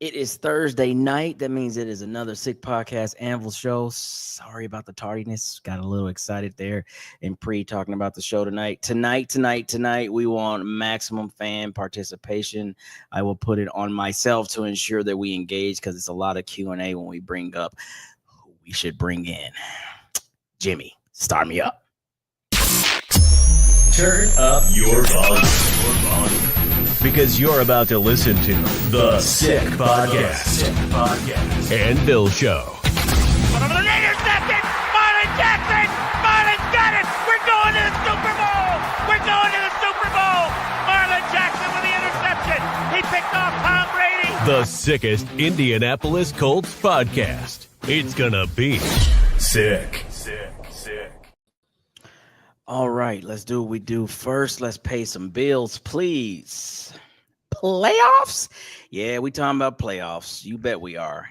It is Thursday night. That means it is another Sick Podcast Anvil show. Sorry about the tardiness. Got a little excited there and talking about the show tonight. Tonight, we want maximum fan participation. I will put it on myself to ensure that we engage because it's a lot of Q&A when we bring up who we should bring in. Jimmy, start me up. Turn up your volume. Because you're about to listen to the Sick Podcast. Anvil Show. Intercepted! Marlon Jackson! Marlon's got it! We're going to the Super Bowl! We're going to the Super Bowl! Marlon Jackson with the interception! He picked off Tom Brady! The sickest Indianapolis Colts podcast. It's gonna be sick. All right, let's do what we do first. Let's pay some bills, please. Playoffs? Yeah, we talking about playoffs. You bet we are.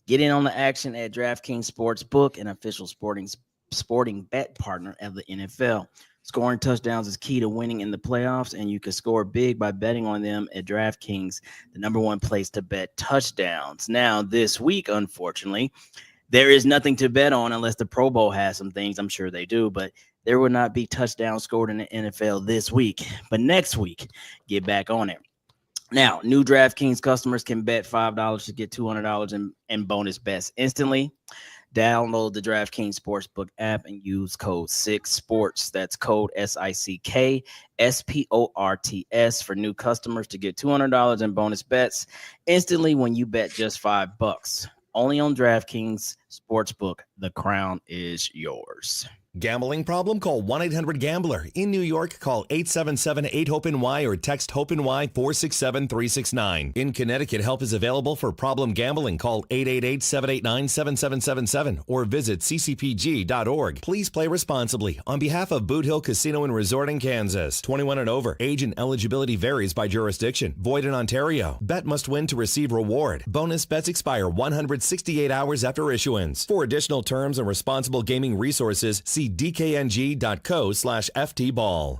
Get in on the action at DraftKings Sportsbook, an official sporting bet partner of the NFL. Scoring touchdowns is key to winning in the playoffs, and you can score big by betting on them at DraftKings, the number one place to bet touchdowns. Now, this week, unfortunately, there is nothing to bet on unless the Pro Bowl has some things. I'm sure they do, but there will not be touchdowns scored in the NFL this week. But next week, get back on it. Now, new DraftKings customers can bet $5 to get $200 in bonus bets instantly. Download the DraftKings Sportsbook app and use code SICKSPORTS. That's code SICKSPORTS for new customers to get $200 in bonus bets instantly when you bet just $5. Only on DraftKings Sportsbook. The crown is yours. Gambling problem? Call 1-800-GAMBLER. In New York, call 877-8-HOPE-NY or text HOPE-NY 467-369. In Connecticut, help is available for problem gambling. Call 888-789-7777 or visit ccpg.org. Please play responsibly. On behalf of Boot Hill Casino and Resort in Kansas, 21 and over. Age and eligibility varies by jurisdiction. Void in Ontario. Bet must win to receive reward. Bonus bets expire 168 hours after issuance. For additional terms and responsible gaming resources, see dkng.co/ftball.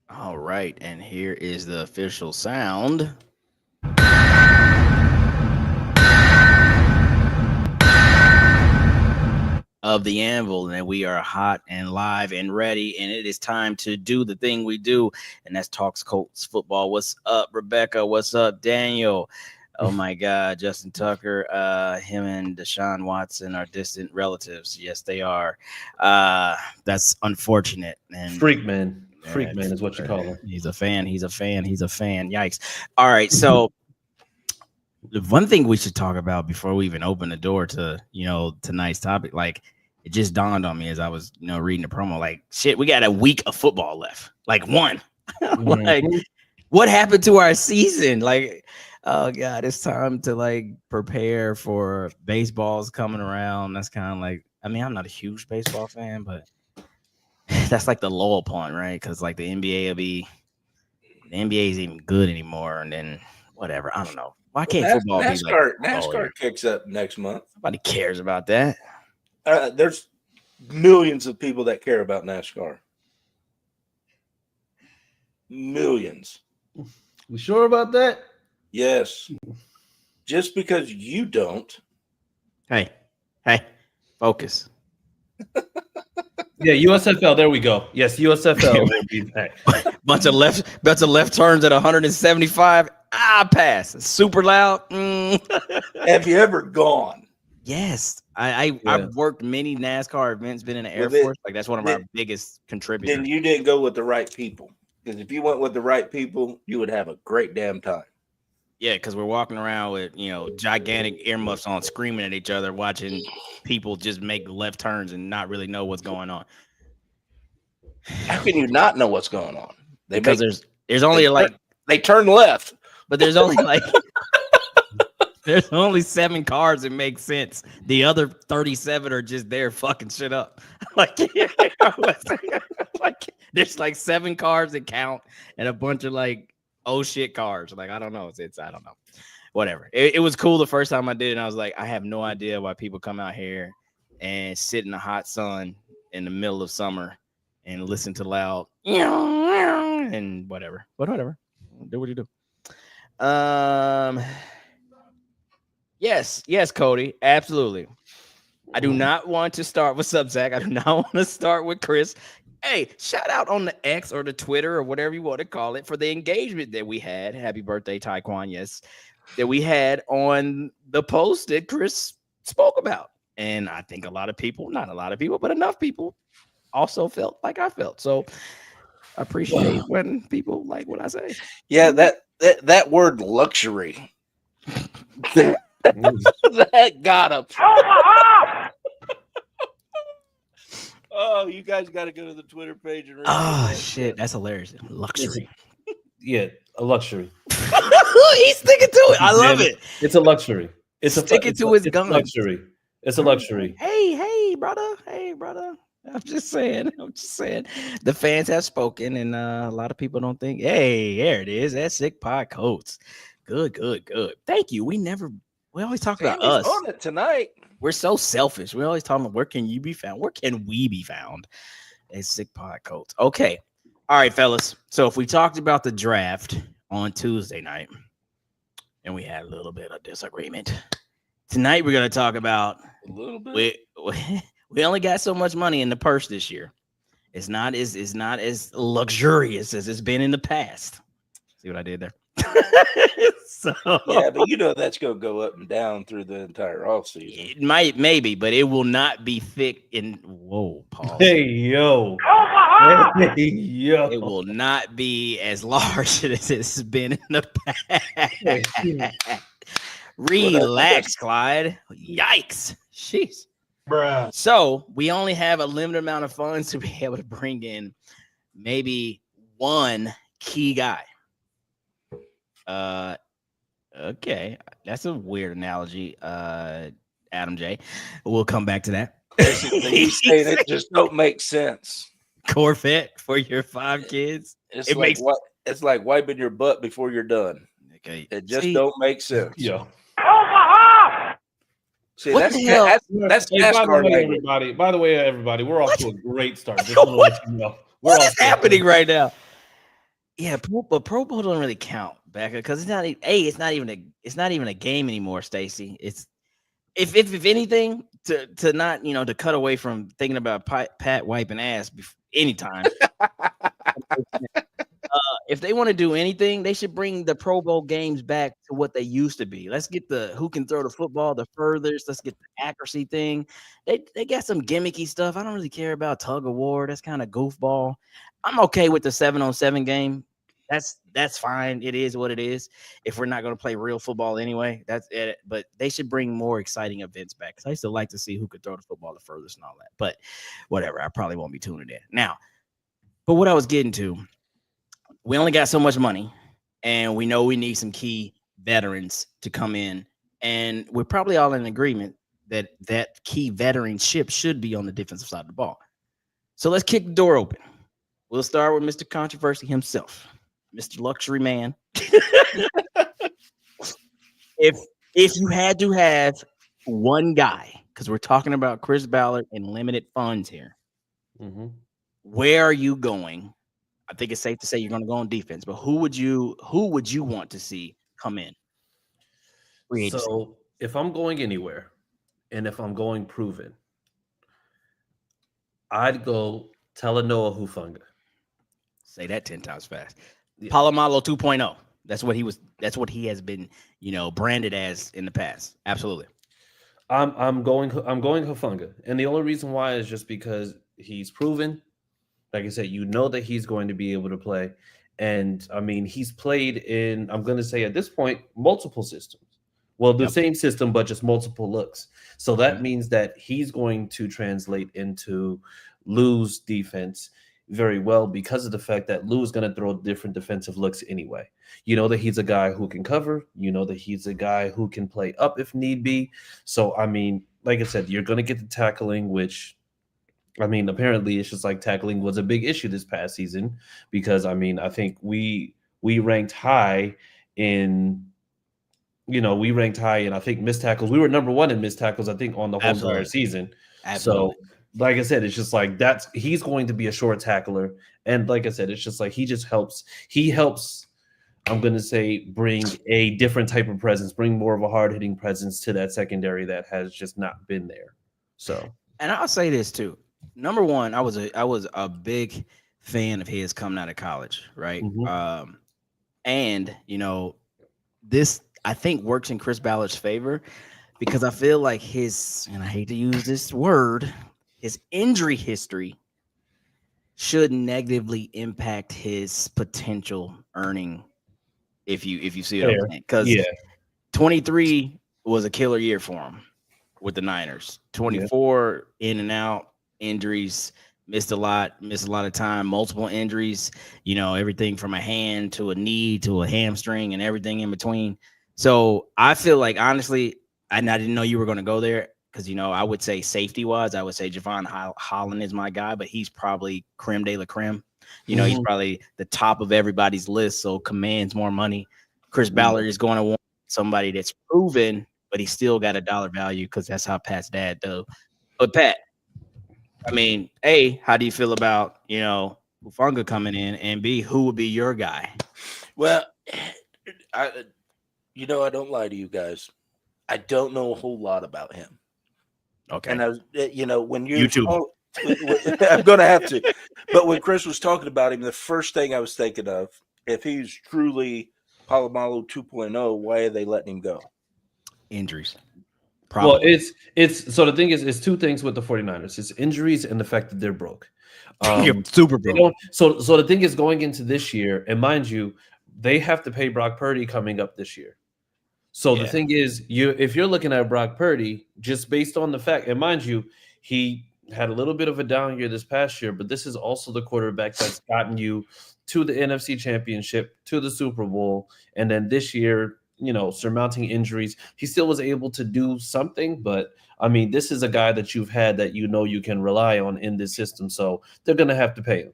All right, and here is the official sound of the Anvil, and we are hot and live and ready, and it is time to do the thing we do, and that's Talks Colts football. What's up, Rebecca? What's up, Daniel? Oh my God, Justin Tucker, him and Deshaun Watson are distant relatives. Yes, they are. That's unfortunate. And Freak man is what you call him. He's a fan. Yikes. All right. So the one thing we should talk about before we even open the door to, tonight's topic, like it just dawned on me as I was, reading the promo, like shit, we got a week of football left. Like one, like what happened to our season? Like, oh God, it's time to like prepare for baseball's coming around. That's kind of like, I mean, I'm not a huge baseball fan, but that's like the low point, right? Because like the NBA is even good anymore, and then whatever. I don't know. Why can't football be like NASCAR kicks up next month? Nobody cares about that. There's millions of people that care about NASCAR. Millions. We sure about that? Yes. Just because you don't. Hey, focus. Yeah, USFL. There we go. Yes, USFL will be back. bunch of left turns at 175. Pass. Super loud. Have you ever gone? Yes, I've worked many NASCAR events. Been in the Air Force. Like that's one of our biggest contributors. Then you didn't go with the right people. Because if you went with the right people, you would have a great damn time. Yeah, because we're walking around with, gigantic earmuffs on, screaming at each other, watching people just make left turns and not really know what's going on. How can you not know what's going on? There's only they turn left, but there's only there's only 7 cars that make sense. The other 37 are just there fucking shit up. There's like 7 cars that count and a bunch of like oh shit cars. Like, I don't know. It's I don't know. Whatever. It was cool the first time I did it. And I was like, I have no idea why people come out here and sit in the hot sun in the middle of summer and listen to loud and whatever. But whatever. Do what you do. Yes, Cody, absolutely. I do not want to start with Zach. I do not want to start with Chris. Hey, shout out on the X or the Twitter or whatever you want to call it for the engagement that we had. Happy birthday, Taekwon. Yes, that we had on the post that Chris spoke about. And I think a lot of people, not a lot of people, but enough people also felt like I felt. So I appreciate when people like what I say. Yeah, that word luxury. That got him. Oh, you guys got to go to the Twitter page and read that. Shit, that's hilarious. Luxury. Yeah, a luxury. He's sticking to it. I love it. It's a luxury. It's Sticking to his guns. Luxury. It's a luxury. Hey, brother. I'm just saying. The fans have spoken, and a lot of people don't think. Hey, there it is. That Sick Pod Colts. Good. Thank you. We always talk about us. On it tonight. We're so selfish. We always talk about where can you be found? Where can we be found? As Sick Pod Colts. Okay. All right, fellas. So if we talked about the draft on Tuesday night, and we had a little bit of disagreement, tonight we're going to talk about a little bit. We only got so much money in the purse this year. It's not as luxurious as it's been in the past. See what I did there? So yeah, but you know that's going to go up and down through the entire offseason. It might, maybe, but it will not be thick in. Whoa, Paul. Hey yo. It will not be as large as it's been in the past. Relax, Clyde. Yikes. Jeez. Bruh. So we only have a limited amount of funds to be able to bring in maybe one key guy. Okay. That's a weird analogy, Adam J. We'll come back to that. He's saying it just don't make sense. Corvette for your 5 kids. It's like wiping your butt before you're done. Okay. It just don't make sense. Yo. See, What that's the hell? that's Hey, by the NASCAR way, language. everybody, we're off to a great start. Just want to let you know. What is happening right now? Yeah, but Pro Bowl don't really count back because it's not even a game anymore, Stacy. It's if anything to not to cut away from thinking about Pat wiping ass anytime. If they want to do anything, they should bring the Pro Bowl games back to what they used to be. Let's get the who can throw the football the furthest. Let's get the accuracy thing. They got some gimmicky stuff. I don't really care about tug of war. That's kind of goofball. I'm okay with the 7-on-7 game. That's fine. It is what it is. If we're not going to play real football anyway, that's it. But they should bring more exciting events back because I used to like to see who could throw the football the furthest and all that. But whatever, I probably won't be tuning in now. But what I was getting to, we only got so much money, and we know we need some key veterans to come in, and we're probably all in agreement that key veteranship should be on the defensive side of the ball. So let's kick the door open. We'll start with Mr. Controversy himself, Mr. Luxury Man. If you had to have one guy, because we're talking about Chris Ballard and limited funds here, where are you going? I think it's safe to say you're going to go on defense, but who would you want to see come in? So if I'm going anywhere, and if I'm going proven, I'd go Talanoa Hufanga. Say that 10 times fast. Yeah. Palomalo 2.0. That's what he has been, branded as in the past. Absolutely. I'm going Hufanga, and the only reason why is just because he's proven. Like I said, that he's going to be able to play. And, I mean, he's played in, I'm going to say at this point, multiple systems. Well, the same system, but just multiple looks. So that means that he's going to translate into Lou's defense very well because of the fact that Lou is going to throw different defensive looks anyway. You know that he's a guy who can cover. You know that he's a guy who can play up if need be. So, I mean, like I said, you're going to get the tackling, which – I mean, apparently it's just like tackling was a big issue this past season because, I mean, I think we ranked high in, I think missed tackles. We were number 1 in missed tackles, I think, on the whole entire season. Absolutely. So, like I said, it's just like he's going to be a short tackler. And like I said, it's just like he helps I'm going to say bring a different type of presence, bring more of a hard-hitting presence to that secondary that has just not been there. So, And I'll say this too. Number one, I was a big fan of his coming out of college, right? mhm. And this I think works in Chris Ballard's favor because I feel like and I hate to use this word, his injury history should negatively impact his potential earning. If you see what I'm Fair. saying, because Yeah. 23 was a killer year for him with the Niners. 24 in and out, injuries, missed a lot of time, multiple injuries, everything from a hand to a knee to a hamstring and everything in between. So I feel like, honestly, and I didn't know you were going to go there because, I would say safety wise, I would say Javon Holland is my guy, but he's probably creme de la creme. He's Mhm. probably the top of everybody's list, so commands more money. Chris Ballard is going to want somebody that's proven, but he still got a dollar value because that's how Pat's dad do. But Pat, I mean, A, how do you feel about, Hufanga coming in? And B, who would be your guy? Well, I don't lie to you guys. I don't know a whole lot about him. Okay. And I was, when you're YouTube. I'm going to have to. But when Chris was talking about him, the first thing I was thinking of, if he's truly Palomalu 2.0, why are they letting him go? Injuries. Well, Probably. it's so the thing is, it's two things with the 49ers. It's injuries and the fact that they're broke. You're super broke. So the thing is, going into this year, and mind you, they have to pay Brock Purdy coming up this year. So the thing is, if you're looking at Brock Purdy, just based on the fact, and mind you, he had a little bit of a down year this past year, but this is also the quarterback that's gotten you to the NFC Championship, to the Super Bowl, and then this year, surmounting injuries, he still was able to do something. But I mean, this is a guy that you've had that you can rely on in this system, so they're going to have to pay him.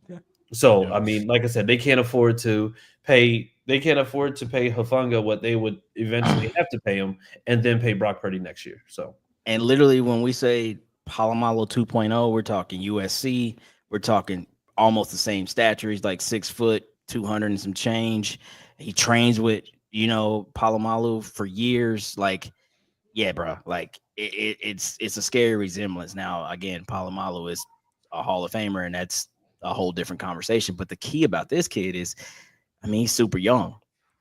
Yeah. So I mean, like I said, they can't afford to pay Hufanga what they would eventually have to pay him, and then pay Brock Purdy next year. So, and literally, when we say Palomalu 2.0, we're talking USC. We're talking almost the same stature. He's like 6 foot, 200 and some change. He trains with Palomalu for years. Like, yeah, bro. Like it's a scary resemblance. Now, again, Palomalu is a Hall of Famer, and that's a whole different conversation. But the key about this kid is, I mean, he's super young.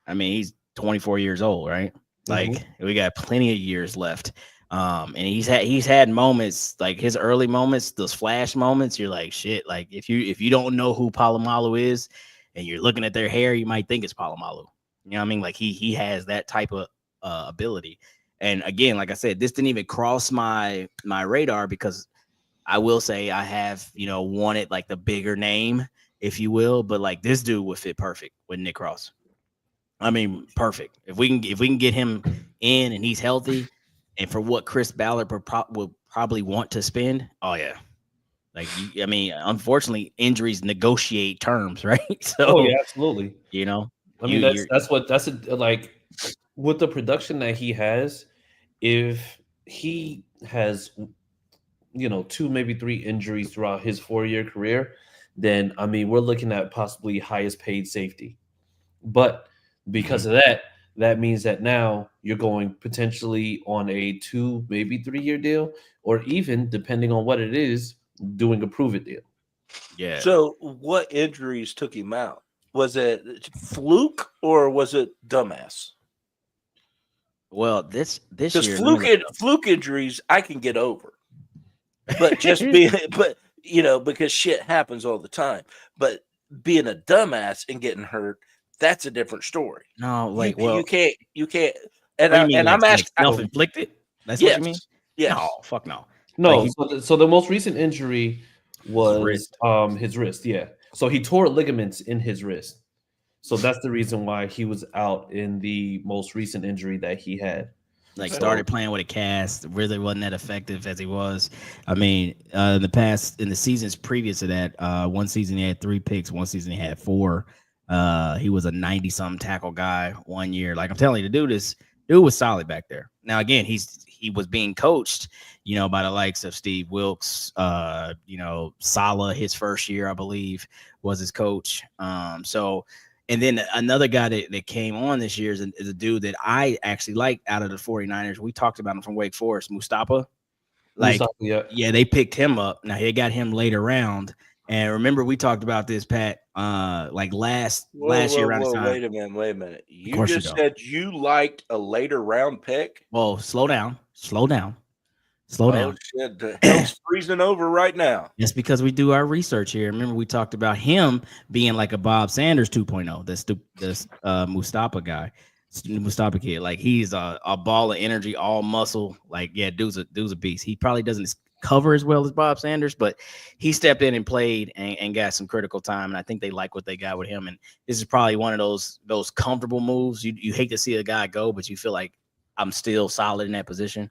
I mean, he's 24 years old, right? Like, we got plenty of years left. And he's had moments, like his early moments, those flash moments. You're like, shit. Like, if you don't know who Palomalu is, and you're looking at their hair, you might think it's Palomalu. You know what I mean? Like he has that type of ability. And again, like I said, this didn't even cross my radar because I will say I have, wanted like the bigger name, if you will, but like this dude would fit perfect with Nick Cross. I mean, perfect. If we can get him in and he's healthy, and for what Chris Ballard will probably want to spend, oh yeah. Like, I mean, unfortunately, injuries negotiate terms, right? So, yeah, absolutely. I mean, that's like with the production that he has. If he has, 2, maybe 3 injuries throughout his 4-year career, then I mean, we're looking at possibly highest paid safety. But because of that means that now you're going potentially on a 2, maybe 3-year deal, or even depending on what it is, doing a prove it deal. Yeah. So what injuries took him out? Was it fluke or was it dumbass? Well, this Because year, fluke injuries I can get over, but because shit happens all the time. But being a dumbass and getting hurt, that's a different story. no, like, you can't. what do you mean, I'm like asking self-inflicted? That's yes, what you mean? yes. No, fuck no. No, Like, so the most recent injury was wrist. his wrist. Yeah, so he tore ligaments in his wrist. So that's the reason why he was out in the most recent injury that he had. Like, started playing with a cast, really wasn't that effective as he was. I mean, in the seasons previous to that, one season he had 3 picks, one season he had 4. He was a 90-something tackle guy one year. Like, I'm telling you, dude was solid back there. Now, again, he was being coached, by the likes of Steve Wilkes, Saleh, his first year, I believe, was his coach. So, And then another guy that came on this year is a dude that I actually like out of the 49ers. We talked about him from Wake Forest, Mustafa. Like, yeah, they picked him up. Now they got him later round. And remember, we talked about this, Pat, like last year around this time. Wait a minute. You just said you liked a later round pick? Well, slow down. Oh, shit. The hell's freezing over right now. It's because we do our research here. Remember, we talked about him being like a Bob Sanders 2.0, this Mustafa guy, Mustafa kid. Like, he's a ball of energy, all muscle. Like, yeah, dude's a beast. He probably doesn't cover as well as Bob Sanders, but he stepped in and played and got some critical time. And I think they like what they got with him. And this is probably one of those comfortable moves. You hate to see a guy go, but you feel like I'm still solid in that position.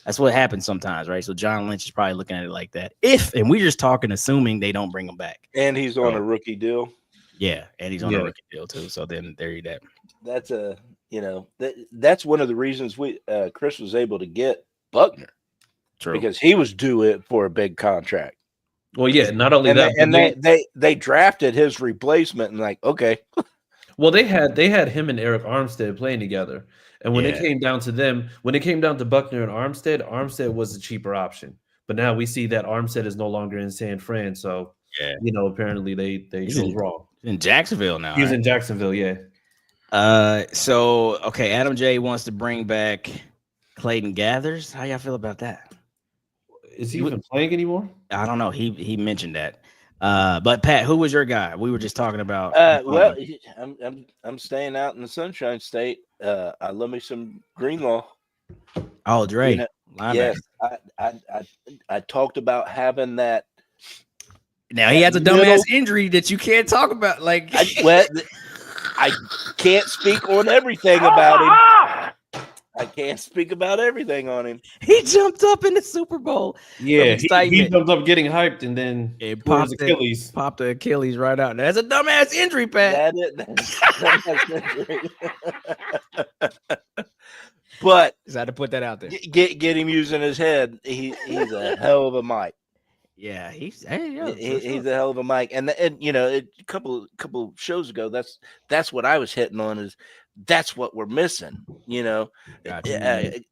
That's what happens sometimes, right? So John Lynch is probably looking at it like that. And we're just assuming they don't bring him back. And he's on a rookie deal. Yeah, and he's on a rookie deal too. So then there you go. That's that's one of the reasons Chris was able to get Buckner. True. Because he was due it for a big contract. Well, yeah, not only that, they drafted his replacement and like, okay. Well, they had him and Eric Armstead playing together. And when it came down to Buckner and Armstead was a cheaper option. But now we see that Armstead is no longer in San Fran. So, apparently they chose wrong. In Jacksonville now. He's in Jacksonville, yeah. So, okay, Adam J wants to bring back Clayton Gathers. How y'all feel about that? Is he even playing anymore? I don't know. He mentioned that. But Pat, who was your guy? We were just talking about. Well, I'm staying out in the Sunshine State. I love me some Greenlaw. Oh, Dre. Yes, I talked about having that. Now he has a dumbass injury that you can't talk about. Like, I can't speak on everything about him. I can't speak about everything on him. He jumped up in the Super Bowl. Yeah, he jumped up getting hyped and then popped the Achilles right out. That's a dumbass injury, Pat. But just had to put that out there. Get him using his head. He's a hell of a mic. Yeah, he's a hell of a mic. And a couple shows ago, that's what I was hitting on is. That's what we're missing,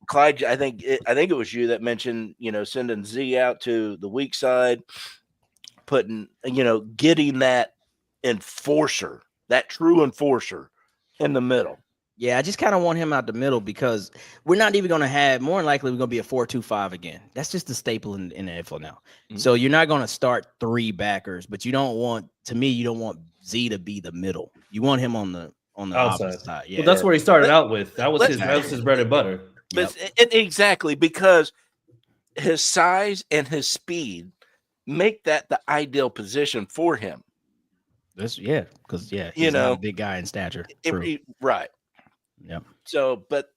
Clyde. I think it was you that mentioned, sending Z out to the weak side, putting, getting that enforcer, that true enforcer in the middle. Yeah, I just kind of want him out the middle because we're not even going to have, more than likely, we're going to be a 4-2-5 again. That's just the staple in the NFL now. Mm-hmm. So you're not going to start three backers, but you don't want Z to be the middle. You want him on the outside side. Yeah. Well, that's where he started out with. That was his bread and butter. But exactly, because his size and his speed make that the ideal position for him. Because he's not a big guy in stature. Right. Yep. So, but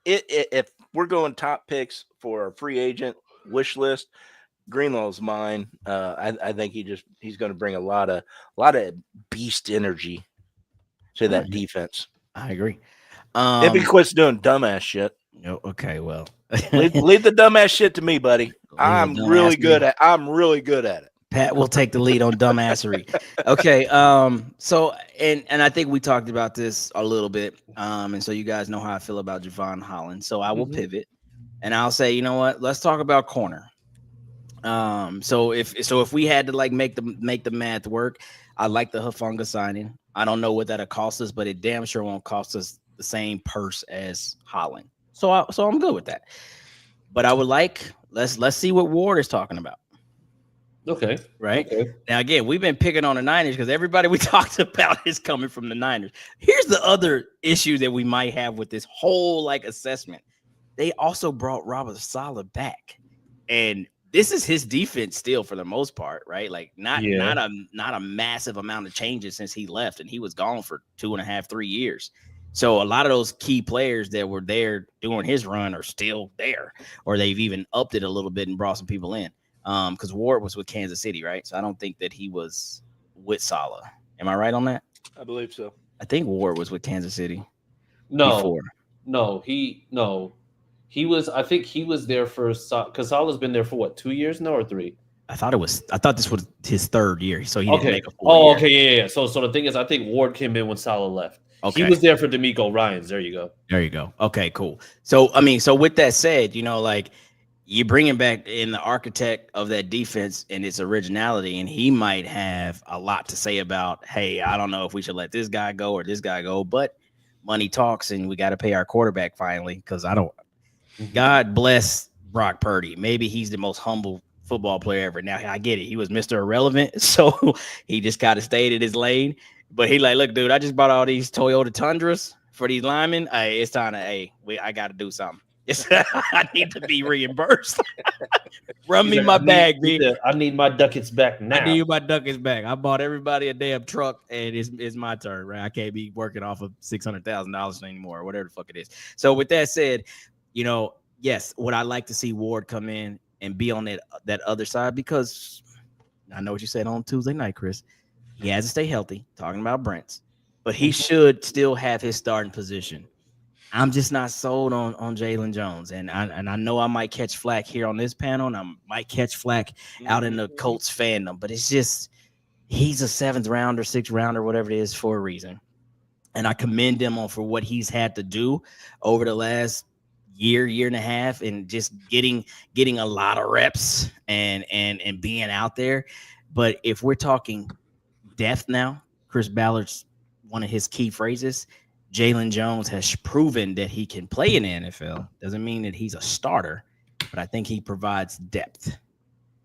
if we're going top picks for a free agent wish list, Greenlaw's mine. I think he's going to bring a lot of beast energy to that defense. I agree. If he quits doing dumbass shit. Okay, well, leave the dumbass shit to me, buddy. I'm really good at it. Pat will take the lead on dumbassery. Okay. So and I think we talked about this a little bit. And so you guys know how I feel about Javon Holland. So I will pivot and I'll say, you know what? Let's talk about corner. So if we had to like make the math work, I like the Hufanga signing. I don't know what that'll cost us, but it damn sure won't cost us the same purse as Holland. So I'm good with that. But I would let's see what Ward is talking about. Okay. Right. Okay. Now again, we've been picking on the Niners because everybody we talked about is coming from the Niners. Here's the other issue that we might have with this whole like assessment. They also brought Robert Saleh back, and this is his defense still for the most part, right? Like not a massive amount of changes since he left, and he was gone for 2.5, 3 years. So a lot of those key players that were there during his run are still there, or they've even upped it a little bit and brought some people in. Because Ward was with Kansas City, right? So I don't think that he was with Saleh. Am I right on that? I believe so. I think Ward was with Kansas City. He was. I think he was there for because Saleh's been there for what, 2 years now or 3? I thought this was his third year, so he didn't Okay. make a full year. Okay, yeah. So the thing is, I think Ward came in when Salah left. Okay. He was there for D'Amico Ryans. There you go. There you go. Okay, cool. So so with that said, like you bringing back in the architect of that defense and its originality, and he might have a lot to say about, hey, I don't know if we should let this guy go or this guy go, but money talks, and we got to pay our quarterback finally because I don't. God bless Brock Purdy. Maybe he's the most humble football player ever. Now I get it. He was Mr. Irrelevant, so he just kind of stayed in his lane. But he like, look, dude, I just bought all these Toyota Tundras for these linemen. Hey, it's time to, I got to do something. I need to be reimbursed. Run me my bag, B. I need my ducats back now. I need my ducats back. I bought everybody a damn truck, and it's my turn, right? I can't be working off of $600,000 anymore, or whatever the fuck it is. So with that said, yes, would I like to see Ward come in and be on that other side? Because I know what you said on Tuesday night, Chris. He has to stay healthy, talking about Brents, but he should still have his starting position. I'm just not sold on Jalen Jones. And I know I might catch flack here on this panel, and I might catch flack out in the Colts fandom, but it's just he's a 7th rounder, 6th rounder, whatever it is, for a reason. And I commend him for what he's had to do over the last year and a half, and just getting a lot of reps and being out there. But if we're talking depth now, Chris Ballard's one of his key phrases. Jalen Jones has proven that he can play in the NFL. Doesn't mean that he's a starter, but I think he provides depth.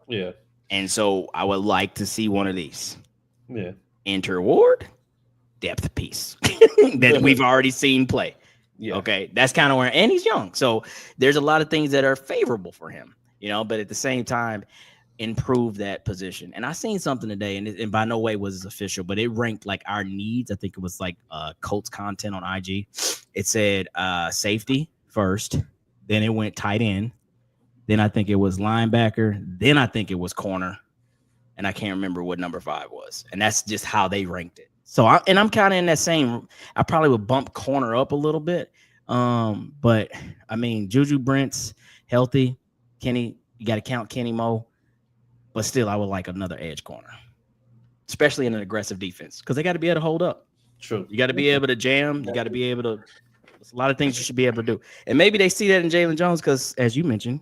Yeah. And so I would like to see one of these. Yeah. Enter Ward, depth piece that we've already seen play. Yeah. Okay. That's kind of where, and he's young. So there's a lot of things that are favorable for him, but at the same time, improve that position. And I seen something today, and by no way was it official, but it ranked like our needs. I think it was like Colts content on IG. It said safety first, then it went tight end, then I think it was linebacker, then I think it was corner, and I can't remember what number 5 was. And that's just how they ranked it. So I'm kind of in that same. I probably would bump corner up a little bit, but I mean Juju Brent's healthy. Kenny, you got to count Kenny Moe. But still, I would like another edge corner, especially in an aggressive defense, because they got to be able to hold up. True. You got to be able to jam. You got to be able to. There's a lot of things you should be able to do. And maybe they see that in Jalen Jones because, as you mentioned,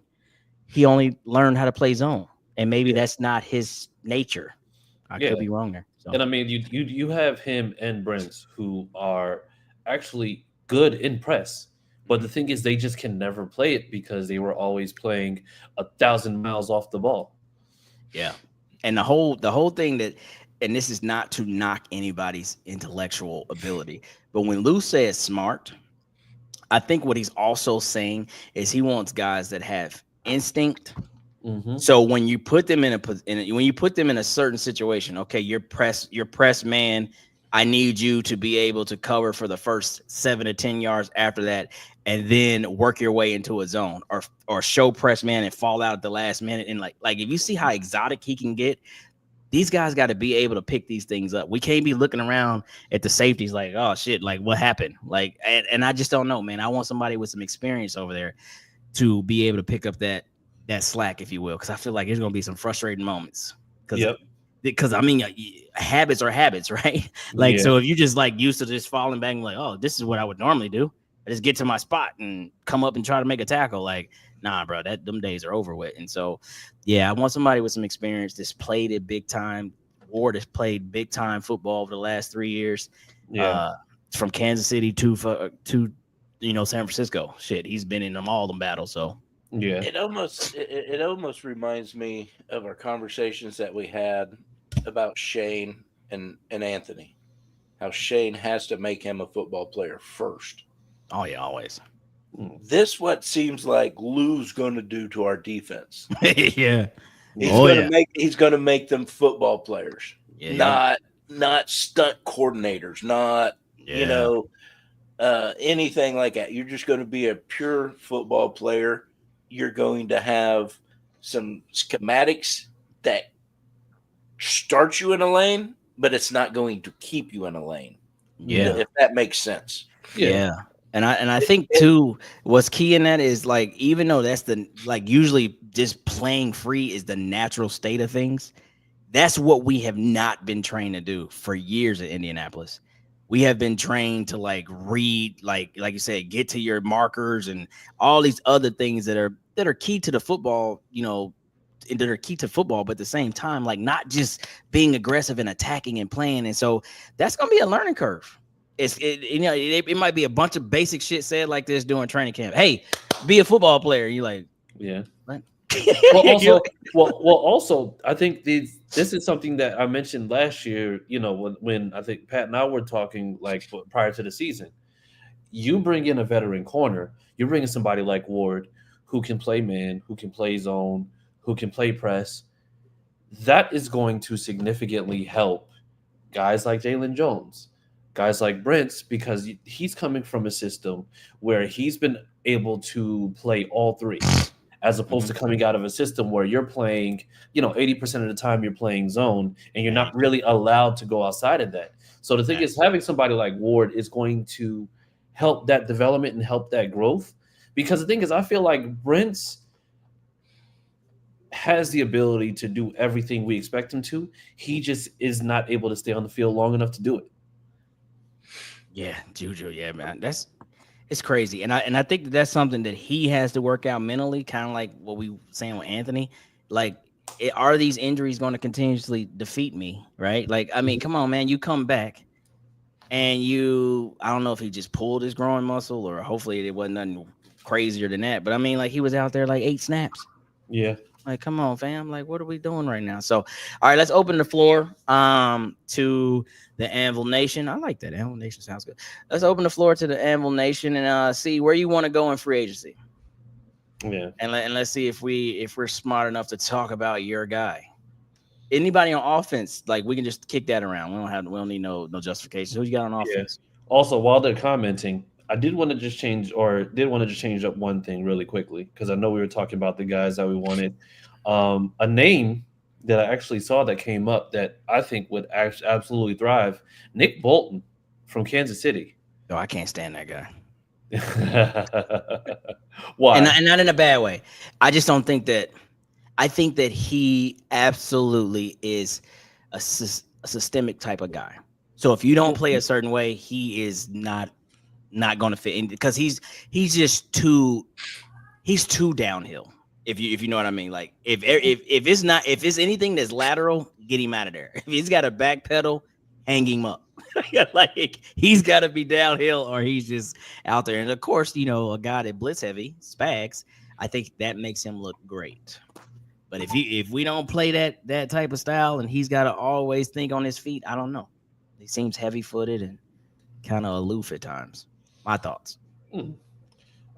he only learned how to play zone. And maybe that's not his nature. I could be wrong there. So. And I mean, you have him and Brents who are actually good in press. But the thing is, they just can never play it because they were always playing 1,000 miles off the ball. Yeah. And the whole thing that, and this is not to knock anybody's intellectual ability, but when Lou says smart, I think what he's also saying is he wants guys that have instinct. Mm-hmm. So when you put them in a certain situation, okay, your press man, I need you to be able to cover for the first 7 to 10 yards after that, and then work your way into a zone, or show press man and fall out at the last minute. And like if you see how exotic he can get, these guys got to be able to pick these things up. We can't be looking around at the safeties like, oh shit, like what happened? Like, and I just don't know, man. I want somebody with some experience over there to be able to pick up that slack, if you will, because I feel like there's gonna be some frustrating moments. Because I mean, habits are habits, right? Like, so if you just like used to just falling back and like, oh, this is what I would normally do. I just get to my spot and come up and try to make a tackle. Like, nah, bro, them days are over with. And so, yeah, I want somebody with some experience that's played it big time. Ward has played big time football over the last 3 years. From Kansas City to San Francisco. Shit, he's been in all them battles. So yeah, it almost reminds me of our conversations that we had about Shane and Anthony. How Shane has to make him a football player first. Oh yeah, always. This what seems like Lou's going to do to our defense. Yeah, he's going to make them football players, not stunt coordinators, not anything like that. You're just going to be a pure football player. You're going to have some schematics that start you in a lane, but it's not going to keep you in a lane. Yeah, if that makes sense. Yeah. And I think too, what's key in that is like, even though that's the like usually just playing free is the natural state of things, that's what we have not been trained to do for years at Indianapolis. We have been trained to like read, like you said, get to your markers and all these other things that are key to the football, and that are key to football, but at the same time, like not just being aggressive and attacking and playing. And so that's gonna be a learning curve. It might be a bunch of basic shit said like this during training camp. Hey, be a football player. You like, yeah. what? Also, I think this is something that I mentioned last year. When I think Pat and I were talking like prior to the season, you bring in a veteran corner. You're bringing somebody like Ward who can play man, who can play zone, who can play press. That is going to significantly help guys like Jalen Jones, guys like Brent's, because he's coming from a system where he's been able to play all three, as opposed to coming out of a system where you're playing, 80% of the time you're playing zone and you're not really allowed to go outside of that. So the thing is, having somebody like Ward is going to help that development and help that growth. Because the thing is, I feel like Brent's has the ability to do everything we expect him to. He just is not able to stay on the field long enough to do it. Yeah, Juju. Yeah, man, it's crazy, and I think that's something that he has to work out mentally, kind of like what we were saying with Anthony. Like, are these injuries going to continuously defeat me? Right? Like, I mean, come on, man, you come back, and I don't know if he just pulled his growing muscle, or hopefully it wasn't nothing crazier than that. But I mean, like, he was out there like 8 snaps. Yeah. Like, come on, fam. Like, what are we doing right now? So, all right, let's open the floor to the Anvil Nation. I like that. Anvil Nation sounds good. Let's open the floor to the Anvil Nation and see where you want to go in free agency. Yeah. And let's see if we're smart enough to talk about your guy. Anybody on offense, like, we can just kick that around. We don't need no justification. Who you got on offense? Yeah. Also, while they're commenting, I did want to just change up one thing really quickly, because I know we were talking about the guys that we wanted. A name that I actually saw that came up that I think would absolutely thrive: Nick Bolton from Kansas City. Oh, I can't stand that guy. Why? And not in a bad way. I just don't think that. I think that he absolutely is a systemic type of guy. So if you don't play a certain way, he is not going to fit in, because he's just too downhill. If you know what I mean. Like, if it's anything that's lateral, get him out of there. If he's got a back pedal, hang him up. Like, he's got to be downhill, or he's just out there. And of course, a guy that blitz heavy, Spags, I think that makes him look great. But if we don't play that type of style, and he's got to always think on his feet, I don't know. He seems heavy footed and kind of aloof at times. My thoughts.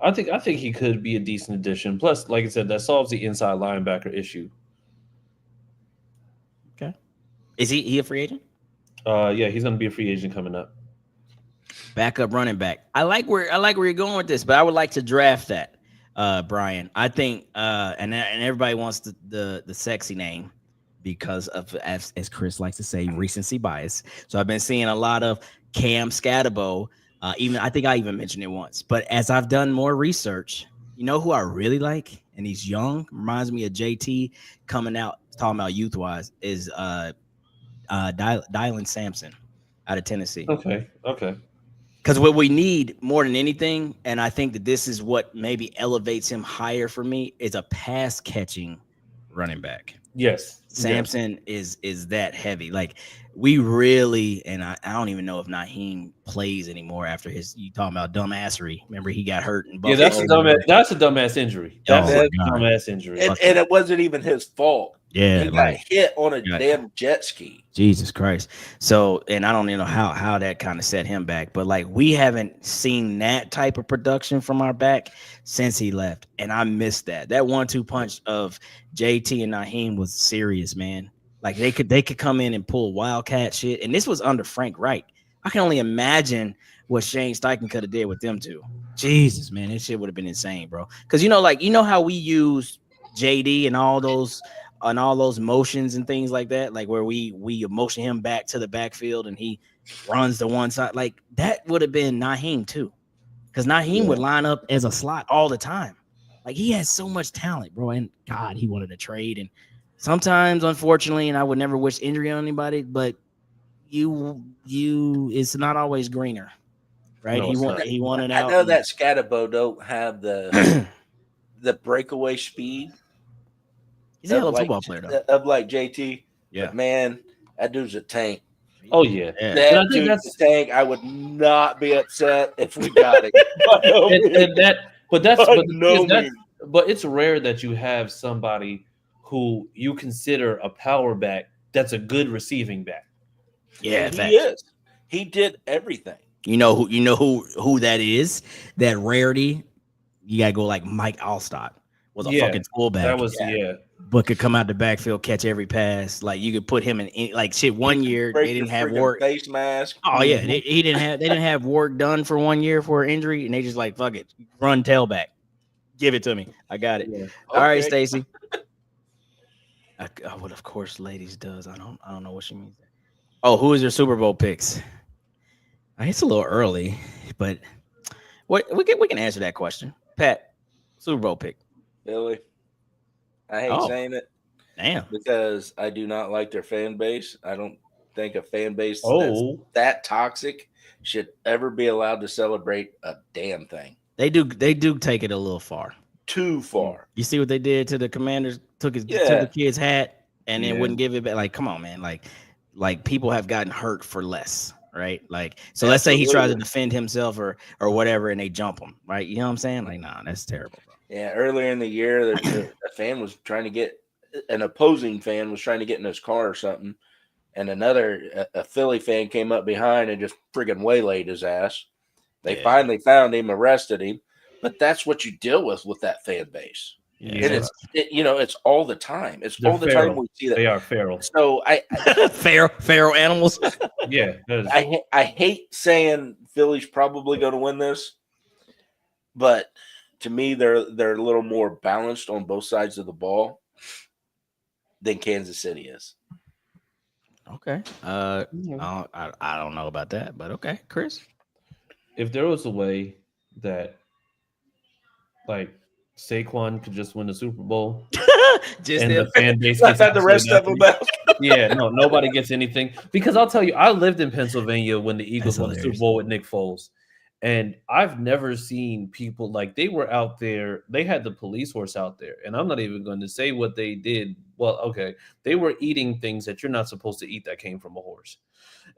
I think he could be a decent addition. Plus, like I said, that solves the inside linebacker issue. Okay. Is he a free agent? Yeah, he's going to be a free agent coming up. Backup running back. I like where you're going with this, but I would like to draft that, Brian. I think, and everybody wants the sexy name because of, as Chris likes to say, recency bias. So I've been seeing a lot of Cam Scatterbo. Even I think I even mentioned it once, but as I've done more research, you know who I really like, and he's young, reminds me of JT coming out, talking about youth wise, is Dylan Sampson out of Tennessee. Okay. Because what we need more than anything, and I think that this is what maybe elevates him higher for me, is a pass catching running back. Yes. Sampson is that heavy. Like, we really, and I don't even know if Naheem plays anymore after you talking about dumbassery. Remember, he got hurt in Buffalo. Yeah, that's a dumbass injury. That's a dumbass injury. And it wasn't even his fault. Yeah, he got hit on a damn jet ski. Jesus Christ. So, and I don't even know how that kind of set him back, but like, we haven't seen that type of production from our back since he left, and I missed that. That 1-2 punch of JT and Naheem was serious, man. Like, they could come in and pull wildcat shit, and this was under Frank Reich. I can only imagine what Shane Steichen could have did with them two. Jesus, man, this shit would have been insane, bro. Because how we use JD and all those motions and things like that, like where we motion him back to the backfield and he runs to one side, like that would have been Naheem too. because Naheem would line up as a slot all the time. Like he has so much talent, bro. And God, he wanted to trade. And sometimes, unfortunately, and I would never wish injury on anybody, but it's not always greener, right? No, He wanted I out. know that Scatabo don't have the breakaway speed. He's a hell of a football player, though. Of like JT. Yeah. But man, that dude's a tank. Oh yeah. That dude's a tank. I would not be upset if we got it. But it's rare that you have somebody who you consider a power back that's a good receiving back. Yeah, he is. He did everything. You know who that is? That rarity. You gotta go like Mike Allstott was a fucking fullback. That was but could come out the backfield, catch every pass. Like you could put him in like shit. 1 year they didn't have work. Face mask. Oh yeah, they didn't have work done for 1 year for an injury, and they just like fuck it, run tailback, give it to me. I got it. Yeah. All right, Stacy. Well, of course, ladies does. I don't know what she means. Oh, who is your Super Bowl picks? It's a little early, but what we can answer that question. Pat, Super Bowl pick. Billy. I hate saying it. Damn. Because I do not like their fan base. I don't think a fan base that's that toxic should ever be allowed to celebrate a damn thing. They do take it a little far. Too far. You see what they did to the Commanders? Took the kid's hat and then wouldn't give it back. Like, come on, man. Like people have gotten hurt for less, right? Like, so let's say he tries to defend himself or whatever, and they jump him, right? You know what I'm saying? Like, nah, that's terrible, bro. Yeah, earlier in the year, a fan was trying to get an opposing fan was trying to get in his car or something, and a Philly fan came up behind and just friggin' waylaid his ass. They finally found him, arrested him, but that's what you deal with that fan base. Yeah. And it's all the time. They're all the feral. time we see that. They are feral. So I feral animals. Yeah, I hate saying Philly's probably going to win this, but to me, they're a little more balanced on both sides of the ball than Kansas City is. Okay. I don't know about that, but okay, Chris. If there was a way that, like, Saquon could just win the Super Bowl, and the fan base gets the rest of them out. Yeah, no, nobody gets anything. Because I'll tell you, I lived in Pennsylvania when the Eagles won the Super Bowl with Nick Foles. And I've never seen people like they were out there. They had the police force out there. And I'm not even going to say what they did. Well, okay. They were eating things that you're not supposed to eat that came from a horse.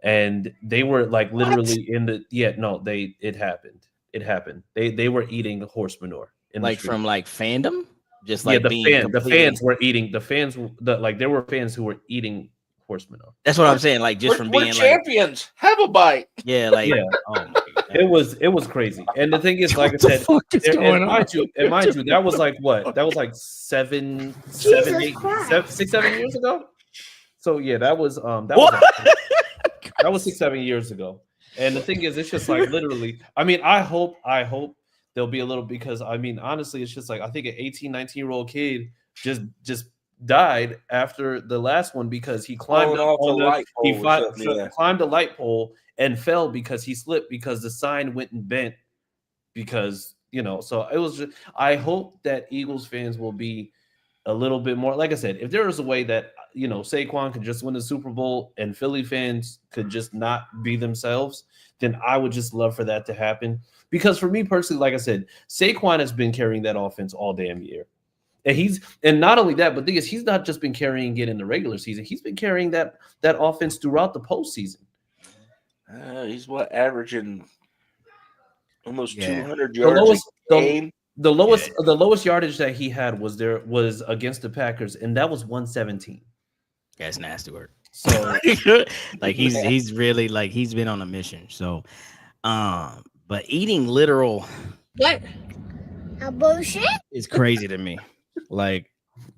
And they were like literally it happened. It happened. They were eating horse manure. Like from like fandom? Just like the fans were eating. There were fans who were eating horse manure. That's what I'm saying. Like just from being we're champions. Have a bite. Yeah, like oh my God. It was crazy. And the thing is, like I said, mind you, that was like what? That was like 7 years ago. So yeah, that was 6-7 years ago. And the thing is, it's just like literally. I mean, I hope there'll be a little, because I mean, honestly, it's just like I think an 18, 19-year-old kid just died after the last one because he climbed climbed a light pole and fell because he slipped because the sign went and bent because, so it was just, I hope that Eagles fans will be a little bit more, like I said, if there was a way that, Saquon could just win the Super Bowl and Philly fans could just not be themselves, then I would just love for that to happen. Because for me personally, like I said, Saquon has been carrying that offense all damn year. And not only that, but the thing is, he's not just been carrying it in the regular season. He's been carrying that offense throughout the postseason. He's averaging almost 200 yards a game. The lowest yardage that he had was against the Packers, and that was 117. That's nasty work. So like he's really like he's been on a mission. So but eating literal a bullshit is crazy to me. Like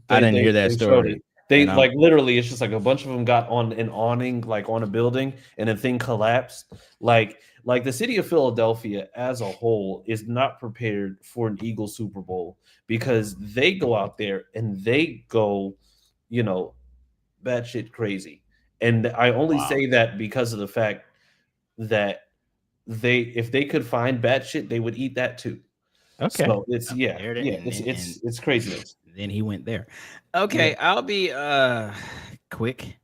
I didn't hear that story. They like literally, it's just like a bunch of them got on an awning, like on a building, and the thing collapsed. Like the city of Philadelphia as a whole is not prepared for an Eagles Super Bowl because they go out there and they go, batshit crazy. And I only say that because of the fact that if they could find bad shit, they would eat that too. Okay. So it's There it is. it's craziness. Then he went there. Okay, I'll be quick.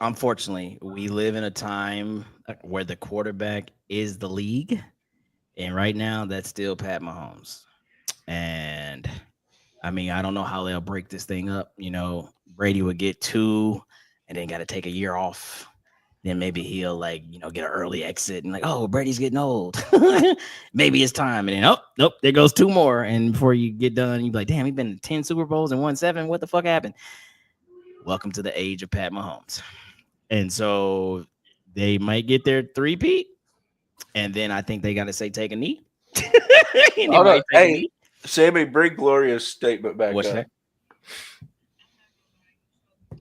Unfortunately, we live in a time where the quarterback is the league, and right now that's still Pat Mahomes. And I mean, I don't know how they'll break this thing up. You know, Brady would get 2 and then got to take a year off. Then maybe he'll get an early exit and oh, Brady's getting old. Maybe it's time. And then, nope, there goes 2 more. And before you get done, you'd be like, damn, he's been in 10 Super Bowls and won 7. What the fuck happened? Welcome to the age of Pat Mahomes. And so they might get their 3-peat. And then I think they got to say, take a knee. Hey, Sammy, bring Gloria's statement back. What's up. that?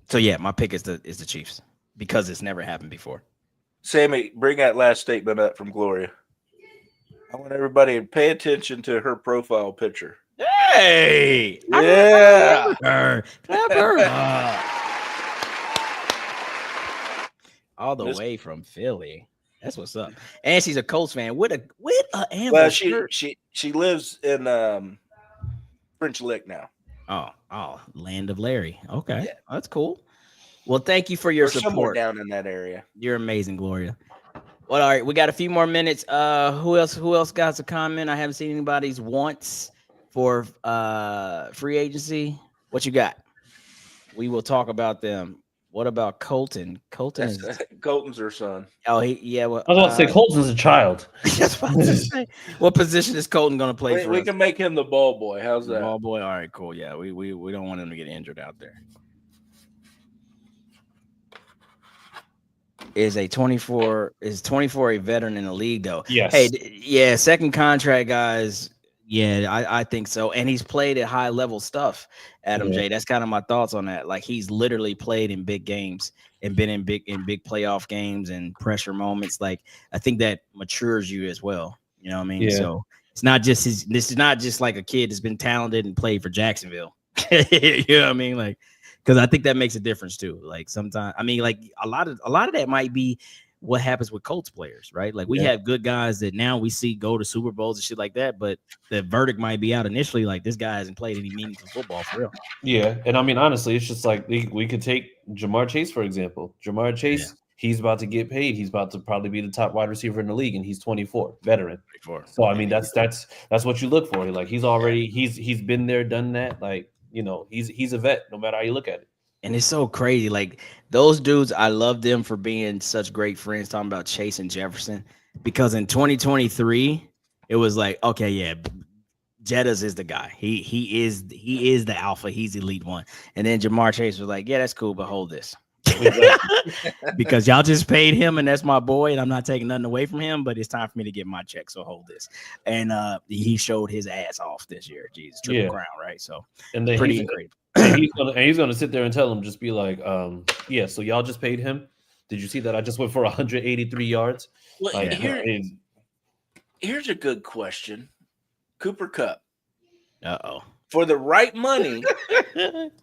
So yeah, my pick is the Chiefs because it's never happened before. Sammy, bring that last statement up from Gloria. I want everybody to pay attention to her profile picture. Hey, yeah, clever. All the way from Philly. That's what's up. And she's a Colts fan. With a amber. Well, she lives in French Lick now. Oh, land of Larry. Okay, yeah. That's cool. Well, thank you for your support. Somewhere down in that area. You're amazing, Gloria. Well, all right, we got a few more minutes. Who else got a comment? I haven't seen anybody's wants for free agency. What you got? We will talk about them. What about Colton? Colton's her son. Oh, yeah. Well, I was about to say Colton's a child. That's what I was gonna say. What position is Colton going to play for? We us? can make him the ball boy. How's that? Ball boy. All right, cool. Yeah, we don't want him to get injured out there. Is 24 a veteran in the league though? Yes. Hey, yeah, second contract, guys. Yeah, I think so. And he's played at high level stuff, Adam J. That's kind of my thoughts on that. Like he's literally played in big games and been in big playoff games and pressure moments. Like I think that matures you as well. You know what I mean? Yeah. So it's not just this is not just like a kid that's been talented and played for Jacksonville. You know what I mean? Like, because I think that makes a difference too. Like sometimes, I mean, like a lot of that might be what happens with Colts players, right? Like we have good guys that now we see go to Super Bowls and shit like that, but the verdict might be out initially. Like this guy hasn't played any meaningful football for real. Yeah, and I mean honestly, it's just like we could take Jamar Chase for example. Jamar Chase, he's about to get paid. He's about to probably be the top wide receiver in the league, and he's 24, veteran. 24. So I mean that's what you look for. Like he's already he's been there, done that. Like he's a vet no matter how you look at it. And it's so crazy. Like those dudes, I love them for being such great friends. Talking about Chase and Jefferson, because in 2023, it was like, okay, yeah, Jettas is the guy. He is the alpha. He's elite one. And then Jamar Chase was like, yeah, that's cool, but hold this. Because y'all just paid him, and that's my boy, and I'm not taking nothing away from him, but it's time for me to get my check. So hold this. And he showed his ass off this year. Jesus, triple crown, right? So and then pretty incredible. He's gonna sit there and tell him, just be like, yeah, so y'all just paid him. Did you see that I just went for 183 yards? Well, like, here's a good question. Cooper Kupp. Uh-oh. For the right money,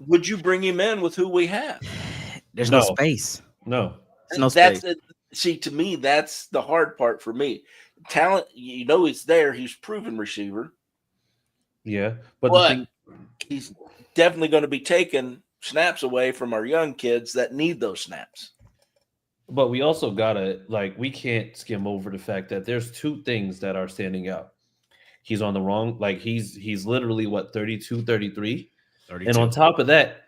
would you bring him in with who we have? There's no space. No. There's no space. See, to me, that's the hard part for me. Talent, he's there. He's proven receiver. Yeah, but he's definitely going to be taking snaps away from our young kids that need those snaps. But we also gotta we can't skim over the fact that there's 2 things that are standing out. He's on the wrong, he's literally 32, 33. 32. And on top of that,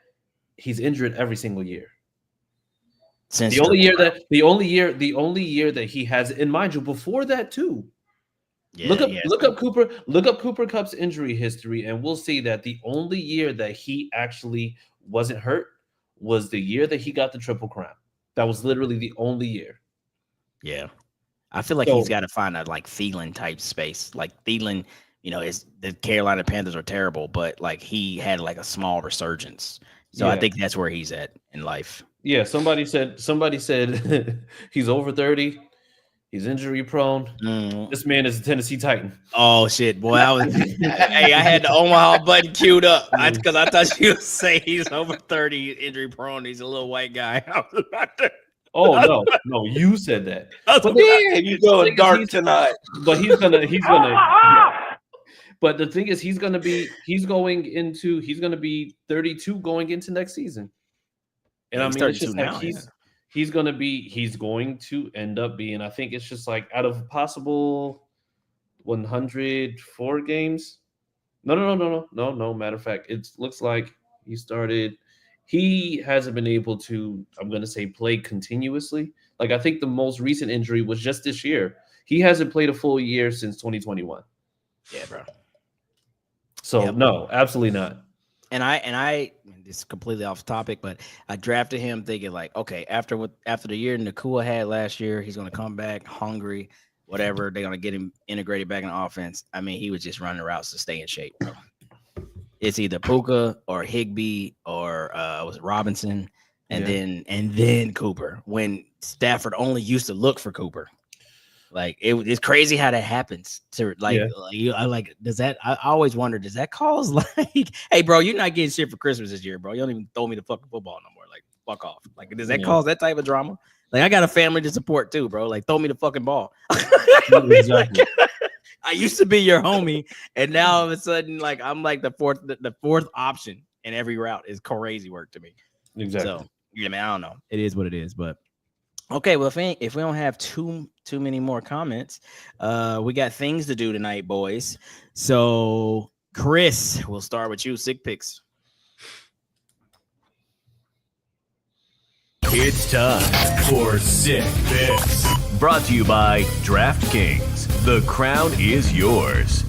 he's injured every single year. Since the only year that he has, and mind you, before that too. Yeah, look up Cooper Kupp's injury history, and we'll see that the only year that he actually wasn't hurt was the year that he got the Triple Crown. That was literally the only year. Yeah, I feel like he's got to find a Thielen type space. Like Thielen, the Carolina Panthers are terrible, but he had a small resurgence. So I think that's where he's at in life. Yeah, somebody said he's over 30. He's injury prone. This man is a Tennessee Titan. Oh shit, boy! I had the Omaha button queued up because I thought you would say he's over 30, injury prone. He's a little white guy. I was about to. Oh no, you said that. But You going dark tonight. But he's gonna. But the thing is, he's gonna be 32 going into next season. And Yeah, I he's mean, it's 32 just now, like he's going to end up being. I think it's just like out of possible 104 games. No. Matter of fact, it looks like he hasn't been able to, I'm going to say, play continuously. Like, I think the most recent injury was just this year. He hasn't played a full year since 2021. Yeah, bro. So, no, absolutely not. And I this is completely off topic, but I drafted him thinking like, okay, after the year Nakua had last year, he's going to come back hungry, whatever. They're going to get him integrated back in the offense. I mean, he was just running routes to stay in shape, bro. It's either Puka or Higbee or was it Robinson, and then Cooper. When Stafford only used to look for Cooper, like it's crazy how that happens. To does that? I always wonder, does that cause like, hey, bro, you're not getting shit for Christmas this year, bro. You don't even throw me the fucking football no more. Like, fuck off. Like, does that cause that type of drama? Like, I got a family to support too, bro. Like, throw me the fucking ball. Exactly. I used to be your homie, and now all of a sudden, like I'm like the fourth option in every route is crazy work to me. Exactly. So yeah, man, I don't know. It is what it is, but okay. Well, if we don't have too many more comments, we got things to do tonight, boys. So Chris, we'll start with you. Sick picks. It's time for Sick Picks. Brought to you by DraftKings. The crown is yours.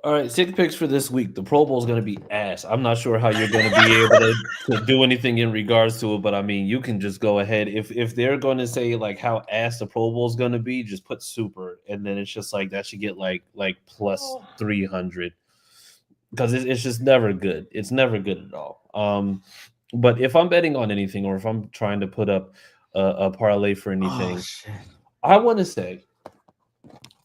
All right, sick picks for this week. The Pro Bowl is going to be ass. I'm not sure how you're going to be able to do anything in regards to it, but I mean, you can just go ahead. If they're going to say like how ass the Pro Bowl is going to be, just put super, and then it's just like that should get like plus 300 because it's just never good. It's never good at all. But if I'm betting on anything, or if I'm trying to put up a parlay for anything, I want to say.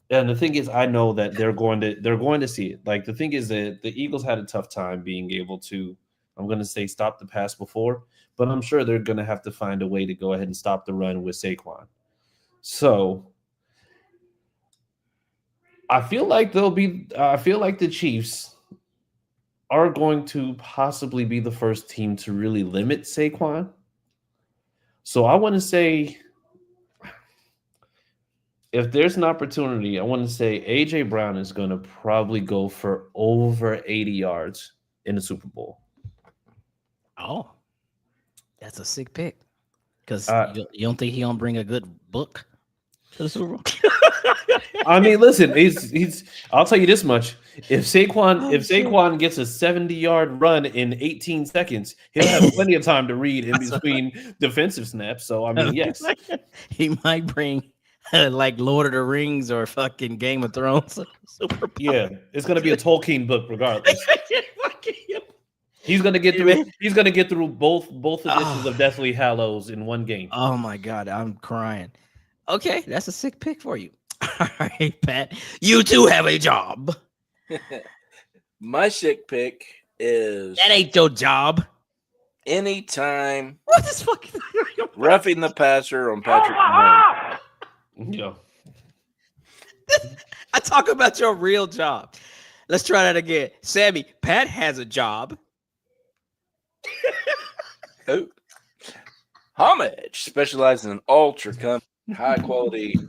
And the thing is, I know that they're going to see it. Like, the thing is that the Eagles had a tough time being able to, I'm going to say, stop the pass before, but I'm sure they're going to have to find a way to go ahead and stop the run with Saquon. So I feel like the Chiefs are going to possibly be the first team to really limit Saquon. So I want to say, if there's an opportunity, I want to say A.J. Brown is going to probably go for over 80 yards in the Super Bowl. Oh, that's a sick pick. Because you don't think he gonna bring a good book to the Super Bowl? I mean, listen, he's. I'll tell you this much: if Saquon gets a 70-yard run in 18 seconds, he'll have plenty of time to read in between defensive snaps. So I mean, yes, he might bring. Like Lord of the Rings or fucking Game of Thrones. Super yeah, it's gonna be a Tolkien book regardless. He's gonna get through. He's gonna get through both editions of Deathly Hallows in one game. Oh my god, I'm crying. Okay, that's a sick pick for you. All right, Pat, you too have a job. My sick pick is that ain't your job. Anytime What is fucking roughing the passer on Patrick Mahomes. Yeah. I talk about your real job. Let's try that again. Sammy, Pat has a job. Oh. Homage specializes in ultra high quality,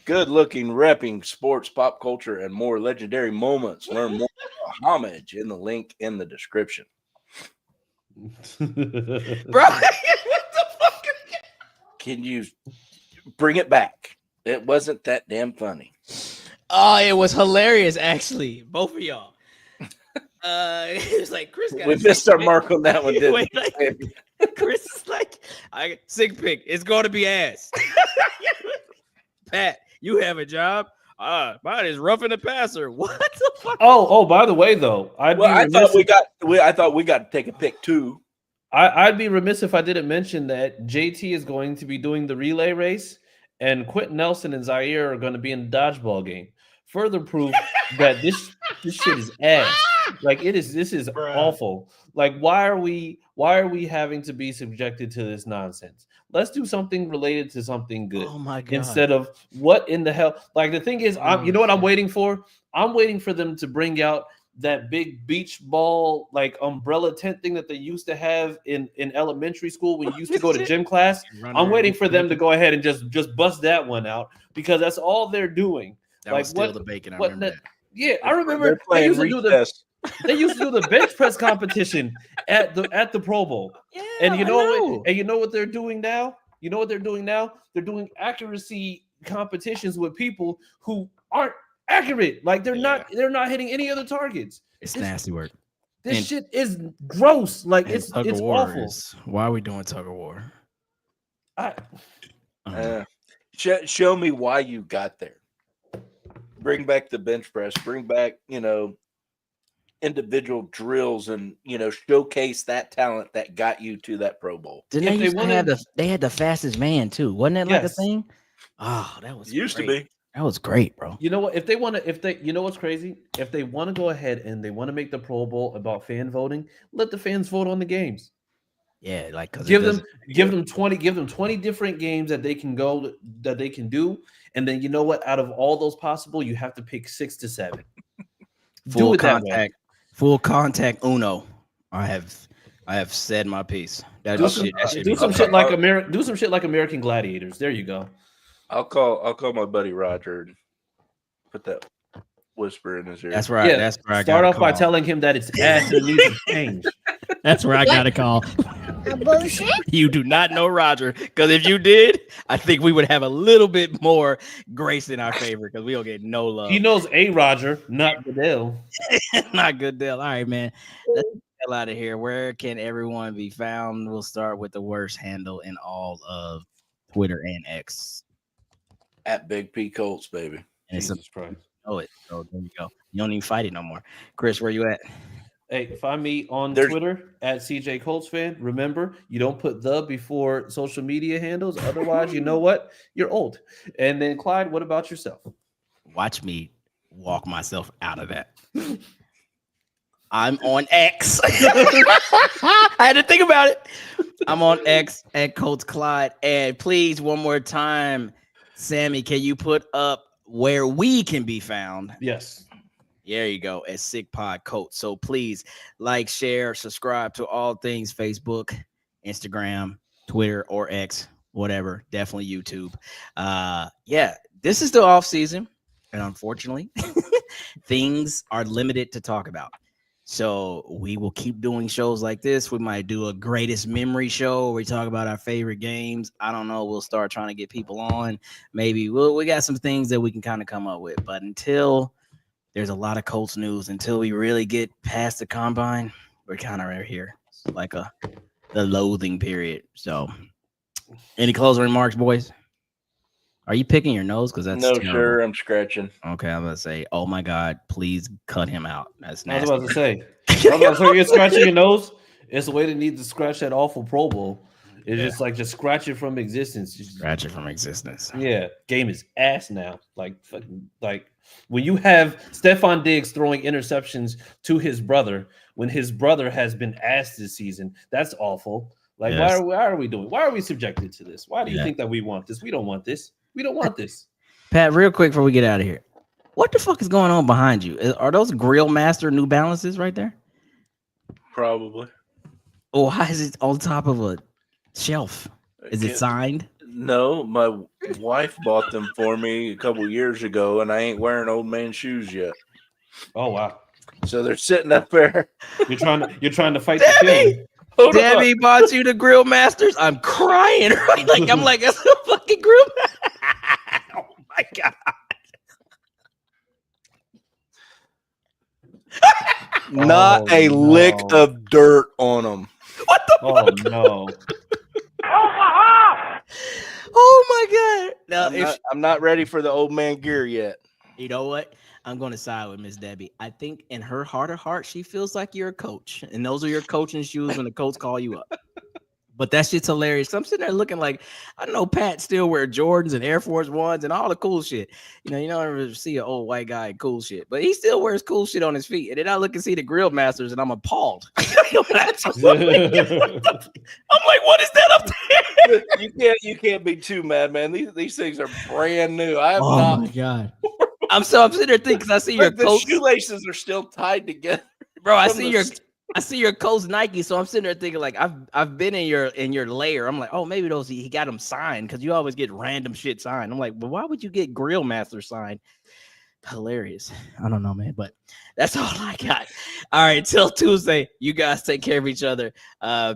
good looking repping sports, pop culture, and more legendary moments. Learn more about Homage in the link in the description. Bro, what the fuck? Can you bring it back? It wasn't that damn funny. Oh, it was hilarious, actually. Both of y'all. It was like Chris got we missed our mark on that one, didn't we? Chris is like, sick pick. It's going to be ass. Pat, you have a job. Mine is roughing the passer. What the fuck? Oh, by the way, though, I thought we got to take a pick too. I'd be remiss if I didn't mention that JT is going to be doing the relay race, and Quentin Nelson and Zaire are going to be in the dodgeball game. Further proof that this shit is ass. Like this is awful. Like why are we having to be subjected to this nonsense? Let's do something related to something good. Oh my god! Instead of what in the hell? Like the thing is, you know what I'm waiting for? I'm waiting for them to bring out that big beach ball like umbrella tent thing that they used to have in elementary school when you used to go to gym class. I'm waiting for them to go ahead and just bust that one out because that's all they're doing. That was still the bacon. I remember that. Yeah, I remember they used to do the bench press competition at the Pro Bowl. Yeah, and you know what they're doing now? You know what they're doing now? They're doing accuracy competitions with people who aren't accurate. Like they're not hitting any other targets. It's nasty work. This shit is gross. Like it's awful. Why are we doing tug of war? Show me why you got there. Bring back the bench press. Bring back, individual drills and, showcase that talent that got you to that Pro Bowl. Didn't they had the fastest man too? Wasn't that like a thing? Oh, that was used to be. That was great, bro. You know what? You know what's crazy? If they want to go ahead and they want to make the Pro Bowl about fan voting, let the fans vote on the games. Yeah, like give them 20 different games that they can do, and then you know what? Out of all those possible, you have to pick 6 to 7. Full contact Uno. I have said my piece. Do some shit like American Gladiators. There you go. I'll call my buddy Roger and put that whisper in his ear. That's right. Yeah, that's where I start off by telling him that it's ass and needs to change. That's where I got to call. Bullshit. You do not know Roger, because if you did, I think we would have a little bit more grace in our favor because we don't get no love. He knows a Roger, not Goodell. Not Goodell. All right, man. Let's get the hell out of here. Where can everyone be found? We'll start with the worst handle in all of Twitter and X. At Big P Colts, baby. And Jesus Christ. Oh, it. So there you go. You don't even fight it no more. Chris, where you at? Hey, find me on Twitter at CJ Colts fan. Remember, you don't put the before social media handles. Otherwise, you know what? You're old. And then, Clyde, what about yourself? Watch me walk myself out of that. I'm on X. I had to think about it. I'm on X at Colts Clyde. And please, one more time, Sammy, can you put up where we can be found? Yes. There you go, at Sick Pod Colts. So please like, share, subscribe to all things Facebook, Instagram, Twitter, or X, whatever. Definitely YouTube. Yeah, this is the off season, and unfortunately, things are limited to talk about. So we will keep doing shows like this. We might do a greatest memory show where we talk about our favorite games. I don't know. We'll start trying to get people on. Maybe we got some things that we can kind of come up with. But until there's a lot of Colts news, until we really get past the combine, we're kind of right here. It's like the loathing period. So any closing remarks, boys? Are you picking your nose? Because that's terrible. Sure, I'm scratching. Okay, I'm gonna say, oh my God, please cut him out. That's nasty. I was about to say, you're scratching your nose. It's the way they need to scratch that awful Pro Bowl. It's just scratch it from existence. Scratch it from existence. Yeah, game is ass now. Like when you have Stephon Diggs throwing interceptions to his brother when his brother has been ass this season, that's awful. Like, yes. Why are we doing? Why are we subjected to this? Why do you think that we want this? We don't want this. We don't want this. Pat, real quick before we get out of here, what the fuck is going on behind you? Are those Grill Master New Balances right there? Probably. Oh, why is it on top of a shelf? Is it signed? No, my wife bought them for me a couple years ago, and I ain't wearing old man shoes yet. Oh wow! So they're sitting up there. You're trying to fight the feeling. Debbie bought you the Grill Masters. I'm crying. Right? I'm like, that's a fucking Grill. Oh my God. Not a lick of dirt on them. What the fuck? No. Oh my God. No, I'm not ready for the old man gear yet. You know what? I'm going to side with Miss Debbie. I think in her heart of heart, she feels like you're a coach. And those are your coaching shoes when the Colts call you up. But that shit's hilarious. I'm sitting there looking like, I know Pat still wear Jordans and Air Force Ones and all the cool shit. You don't ever see an old white guy in cool shit, but he still wears cool shit on his feet. And then I look and see the Grill Masters and I'm appalled. I'm like, what is that up there? You can't be too mad, man. These things are brand new. I have Oh my God. I'm sitting there thinking, because I see your the shoelaces are still tied together. Bro, I see your Colts Nike, so I'm sitting there thinking like I've been in your layer. I'm like, oh, maybe those he got them signed, because you always get random shit signed. I'm like, but why would you get Grill Master signed? Hilarious. I don't know, man, but that's all I got. All right, till Tuesday, you guys take care of each other.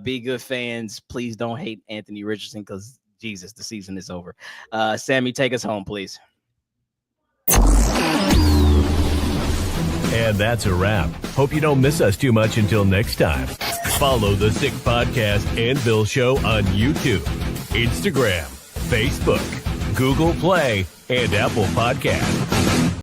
Be good fans. Please don't hate Anthony Richardson, because Jesus, the season is over. Sammy, take us home, please. And that's a wrap. Hope you don't miss us too much until next time. Follow the Sick Podcast and Bill Show on YouTube, Instagram, Facebook, Google Play, and Apple Podcasts.